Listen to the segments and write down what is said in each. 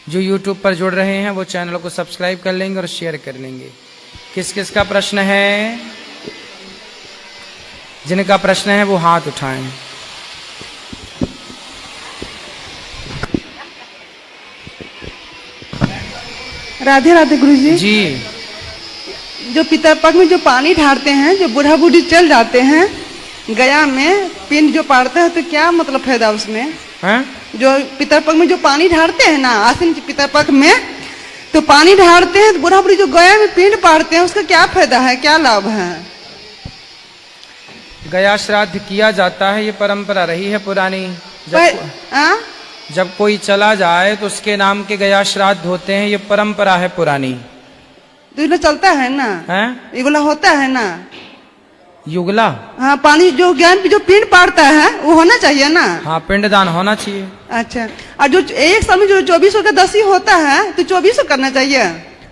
जो यूट्यूब पर जुड़ रहे हैं वो चैनल को सब्सक्राइब कर लेंगे और शेयर कर लेंगे। किस किस का प्रश्न है? जिनका प्रश्न है वो हाथ उठाएं। राधे राधे गुरुजी। जी। जो पितरपक्ष में जो पानी ढारते हैं, जो बूढ़ा बूढ़ी चल जाते हैं गया में, पिंड जो पाड़ते हैं, तो क्या मतलब फायदा उसमें हैं? जो पितरपक्ष में जो पानी ढारते हैं ना, आश्विन पितरपक्ष में तो पानी ढारते हैं, तो बूढ़ा बूढ़ी जो गया में पिंड पाड़ते हैं, उसका क्या फायदा है, क्या लाभ है? गया श्राद्ध किया जाता है, ये परंपरा रही है पुरानी। जब कोई चला जाए तो उसके नाम के गया श्राद्ध होते हैं, ये परंपरा है पुरानी। तो ये चलता है ना, ये वाला होता है ना युगला। हाँ, पानी जो ज्ञान जो पिंड पाड़ता है वो होना चाहिए ना। हाँ, पिंडदान होना चाहिए। अच्छा, और जो एक साल में जो 24 एकादशी होता है तो 24 करना चाहिए।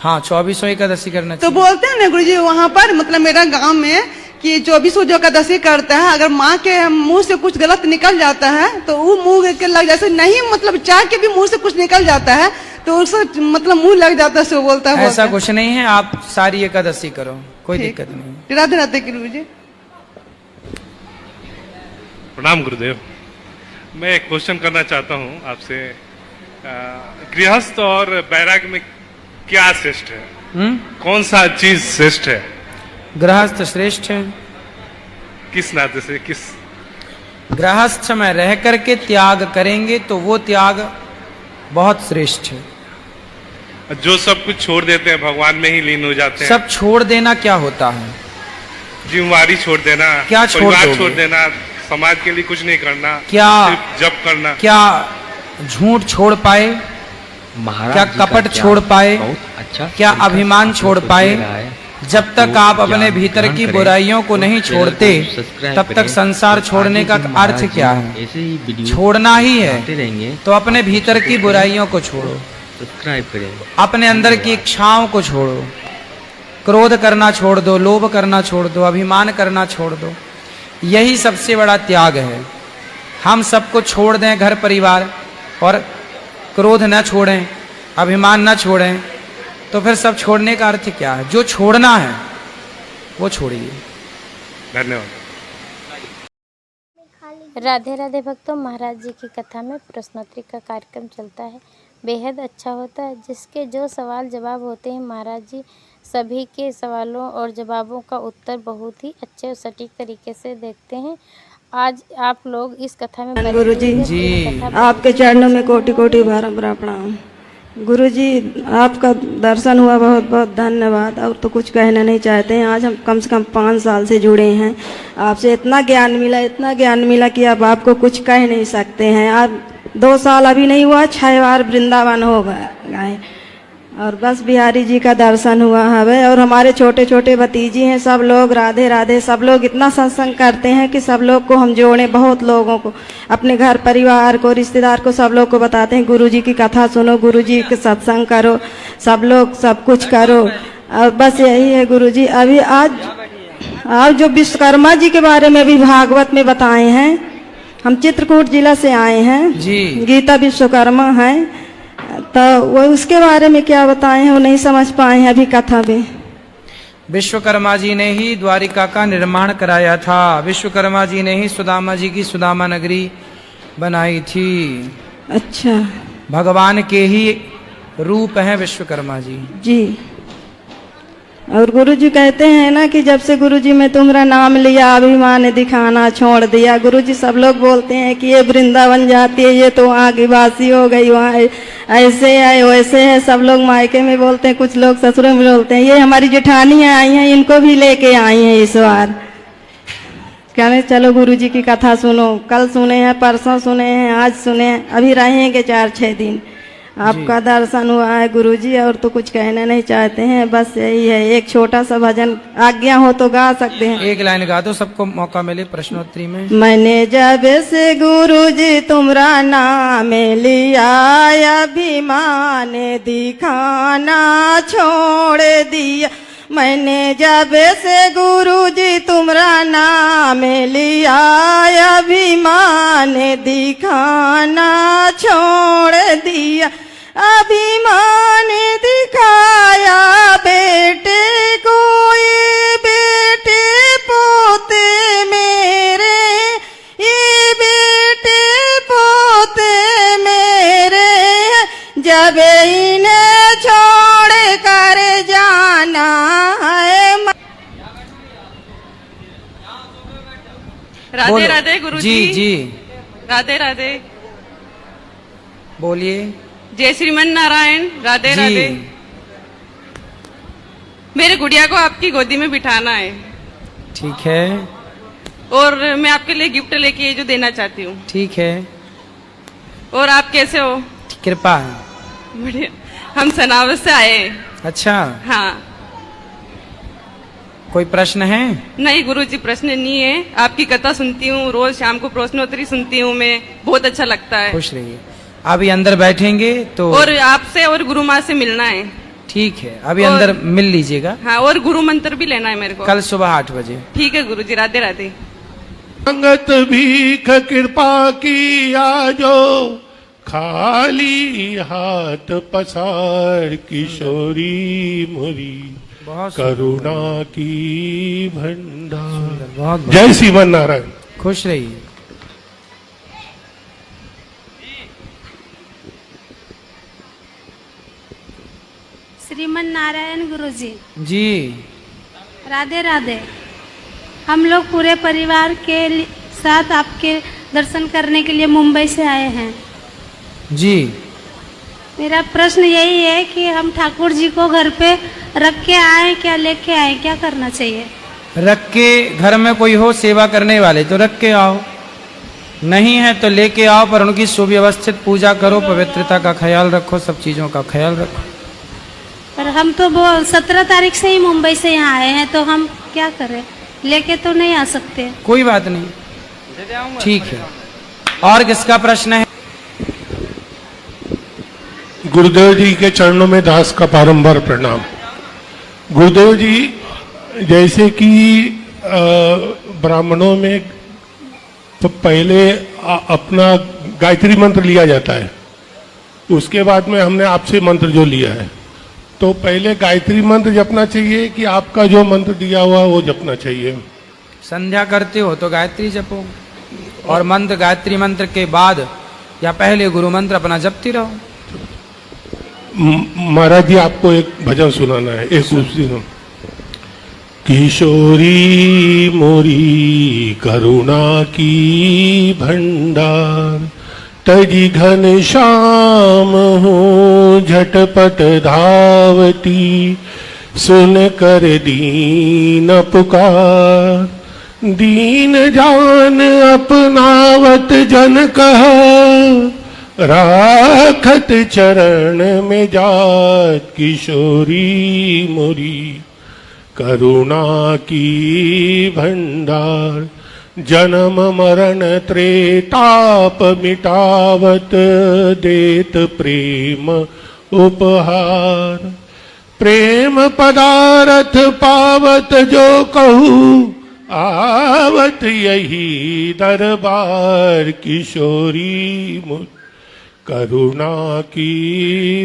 हाँ, 24 एकादशी करना तो चाहिए। बोलते हैं ना गुरुजी वहाँ पर, मतलब मेरा गांव में कि 24 जो एकादशी करता है, अगर माँ के मुंह से कुछ गलत निकल जाता है तो वो मुंह के लग जैसे नहीं, मतलब चाय के भी मुंह से कुछ निकल जाता है तो उससे मतलब मुंह लग जाता है, सो बोलता है। ऐसा कुछ नहीं है, आप सारी एकादशी करो, कोई दिक्कत नहीं। राधे राधे गुरुजी। प्रणाम गुरुदेव। मैं एक क्वेश्चन करना चाहता हूँ आपसे। गृहस्थ और बैराग में क्या श्रेष्ठ है? कौन सा चीज श्रेष्ठ है? गृहस्थ श्रेष्ठ है। किस नाते से? किस? गृहस्थ में रह करके त्याग करेंगे तो वो त्याग बहुत श्रेष्ठ है। जो सब कुछ छोड़ देते हैं, भगवान में ही लीन हो जाते हैं। सब छोड़ देना क्या होता है? जिम्मेवारी छोड़ देना, क्या छोड़ देना, समाज के लिए कुछ नहीं करना, क्या सिर्फ जप करना। क्या झूठ छोड़ पाए? क्या कपट छोड़ पाए? अच्छा, क्या अभिमान छोड़ पाए? जब तक आप अपने भीतर की बुराइयों को नहीं छोड़ते तब तक संसार छोड़ने का अर्थ क्या है? छोड़ना ही है तो अपने भीतर की बुराइयों को छोड़ो, सब्सक्राइब करें, अपने अंदर की इच्छाओं को छोड़ो, क्रोध करना छोड़ दो, लोभ करना छोड़ दो, अभिमान करना छोड़ दो। यही सबसे बड़ा त्याग है। हम सबको छोड़ दें, घर परिवार, और क्रोध न छोड़ें, अभिमान न छोड़ें, तो फिर सब छोड़ने का अर्थ क्या है? जो छोड़ना है वो छोड़िए। धन्यवाद। राधे राधे भक्तों, महाराज जी की कथा में प्रश्नोत्तरी का कार्यक्रम चलता है, बेहद अच्छा होता है। जिसके जो सवाल जवाब होते हैं, महाराज जी सभी के सवालों और जवाबों का उत्तर बहुत ही अच्छे और सटीक तरीके से देखते हैं। आज आप लोग इस कथा में गुरुजी जी, आपके चरणों में कोटि कोटि बार प्रणाम। गुरुजी, आपका दर्शन हुआ, बहुत बहुत धन्यवाद। और तो कुछ कहना नहीं चाहते हैं। आज हम कम से कम 5 साल से जुड़े हैं, आपसे इतना ज्ञान मिला, इतना ज्ञान मिला कि अब आपको कुछ कह नहीं सकते हैं। आप 2 साल अभी नहीं हुआ, 6 बार वृंदावन हो गए, और बस बिहारी जी का दर्शन हुआ है। और हमारे छोटे छोटे भतीजी हैं, सब लोग राधे राधे, सब लोग इतना सत्संग करते हैं कि सब लोग को हम जोड़े, बहुत लोगों को, अपने घर परिवार को, रिश्तेदार को, सब लोग को बताते हैं गुरुजी की कथा सुनो, गुरुजी के सत्संग करो, सब लोग सब कुछ करो। और बस यही है गुरुजी। अभी आज जो विश्वकर्मा जी के बारे में भी भागवत में बताए हैं, हम चित्रकूट जिला से आए हैं जी। गीता विश्वकर्मा है, तो वो उसके बारे में क्या बताए हैं वो नहीं समझ पाए हैं अभी कथा में। विश्वकर्मा जी ने ही द्वारिका का निर्माण कराया था। विश्वकर्मा जी ने ही सुदामा जी की सुदामा नगरी बनाई थी। अच्छा, भगवान के ही रूप हैं विश्वकर्मा जी। जी। और गुरुजी कहते हैं ना कि जब से गुरुजी मैं तुम्हारा नाम लिया, अभिमान दिखाना छोड़ दिया। गुरुजी सब लोग बोलते हैं कि ये वृंदावन जाती है, ये तो वहाँ की वासी हो गई, वहाँ ऐसे है वैसे है। सब लोग मायके में बोलते हैं, कुछ लोग ससुर में बोलते हैं। ये हमारी जेठानियाँ आई हैं, इनको भी लेके आई हैं इस बार। कहने चलो गुरुजी की कथा सुनो, कल सुने हैं, परसों सुने हैं, आज सुने हैं, अभी रहेंगे 4-6 दिन। आपका दर्शन हुआ है गुरुजी, और तो कुछ कहना नहीं चाहते हैं, बस यही है। एक छोटा सा भजन आज्ञा हो तो गा सकते हैं। एक लाइन गा दो, सबको मौका मिले प्रश्नोत्तरी में। मैंने जब से गुरुजी तुमरा नाम लिया, अभिमान दिखाना छोड़ दिया। मैंने जब से गुरुजी तुमरा नाम लिया, अभिमान दिखाना छोड़ दिया। अभिमान दिखाया बेटे को, ये बेटे पोते मेरे, ये बेटे पोते मेरे, जब इन्हें छोड़ कर जाना है। राधे बोलो। राधे गुरुजी। जी जी राधे राधे। बोलिए। जय श्रीमन नारायण। राधे जी राधे। मेरे गुड़िया को आपकी गोदी में बिठाना है ठीक है और मैं आपके लिए गिफ्ट लेके जो देना चाहती हूँ। ठीक है, और आप कैसे हो? कृपा है। बढ़िया। हम सनावस से आए हैं। अच्छा, हाँ। कोई प्रश्न है? नहीं गुरुजी, प्रश्न नहीं है। आपकी कथा सुनती हूँ रोज, शाम को प्रश्नोत्तरी सुनती हूँ मैं, बहुत अच्छा लगता है। खुश रहिए। अभी अंदर बैठेंगे तो और आपसे और गुरु माँ से मिलना है। ठीक है, अभी और- अंदर मिल लीजिएगा। हाँ, और गुरु मंत्र भी लेना है मेरे को। कल सुबह 8 बजे। ठीक है गुरुजी। राधे राधे। संगत भीख कृपा की आजो, खाली हाथ पसार किशोरी मोरी, बहुत सुंदर, करुणा की भंडार। बहुत जय श्रीमन नारायण। खुश रहिए। श्रीमन नारायण गुरुजी। जी राधे राधे। हम लोग पूरे परिवार के साथ आपके दर्शन करने के लिए मुंबई से आए हैं। जी मेरा प्रश्न यही है कि हम ठाकुर जी को घर पे रख के आए, क्या लेके आए, क्या करना चाहिए? रख के, घर में कोई हो सेवा करने वाले तो रख के आओ, नहीं है तो लेके आओ, पर उनकी सुव्यवस्थित पूजा करो, पवित्रता का ख्याल रखो, सब चीजों का ख्याल रखो। पर हम तो वो 17 तारीख से ही मुंबई से यहाँ आए हैं, तो हम क्या करें? लेके तो नहीं आ सकते। कोई बात नहीं, ठीक है। और किसका प्रश्न है? गुरुदेव जी के चरणों में दास का बारंबार प्रणाम। गुरुदेव जी, जैसे कि ब्राह्मणों में तो पहले अपना गायत्री मंत्र लिया जाता है, उसके बाद में हमने आपसे मंत्र जो लिया है, तो पहले गायत्री मंत्र जपना चाहिए कि आपका जो मंत्र दिया हुआ वो जपना चाहिए? संध्या करते हो तो गायत्री जपो, और मंत्र गायत्री मंत्र के बाद या पहले गुरु मंत्र अपना जपती रहो। महाराज जी, आपको एक भजन सुनाना है, एक सुनो। किशोरी मोरी करुणा की भंडार, तजी घन श्याम हूँ झटपट धावती, सुन कर दीन पुकार, दीन जान अपनावत जन कह, राखत चरण में जात किशोरी मोरी, करुणा की भंडार, जन्म मरण त्रेताप मिटावत, देत प्रेम उपहार, प्रेम पदारथ पावत जो कहूँ, आवत यही दरबार किशोरी मोरी, करुणा की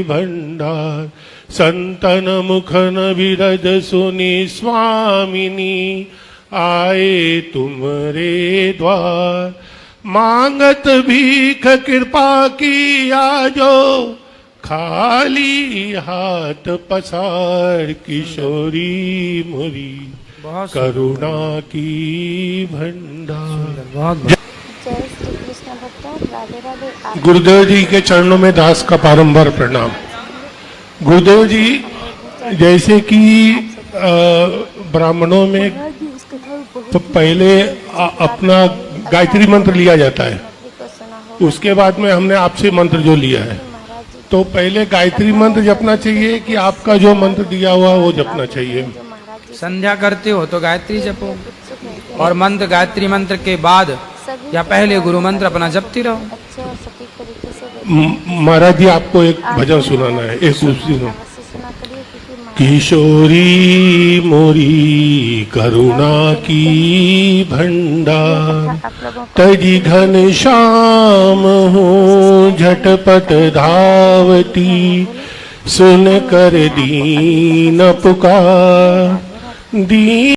भंडार, संतन मुखन विरज सुनी स्वामिनी, आए तुमरे द्वार, मांगत भीख कृपा की आजो, खाली हाथ पसार किशोरी मोरी, करुणा की भंडार। बहुत जय श्री कृष्ण भक्तों। राधे राधे। आप गुरुदेव जी के चरणों में दास का बारंबार प्रणाम। गुरुदेव जी, जैसे कि ब्राह्मणों में तो पहले अपना गायत्री मंत्र लिया जाता है, उसके बाद में हमने आपसे मंत्र जो लिया है, तो पहले गायत्री मंत्र जपना चाहिए कि आपका जो मंत्र दिया हुआ वो जपना चाहिए? संध्या करते हो तो गायत्री जपो, और मंत्र गायत्री मंत्र के बाद या पहले गुरु मंत्र अपना जपती रहो। अच्छे और सटीक तरीके से महाराज जी, आपको एक भजन सुनाना है, एक सुनो। सुना करिए, क्योंकि किशोरी मोरी करुणा की भंडार, आप लोगों को तजी घन श्याम हूँ झटपट धावती, सुन कर दीन पुकार दी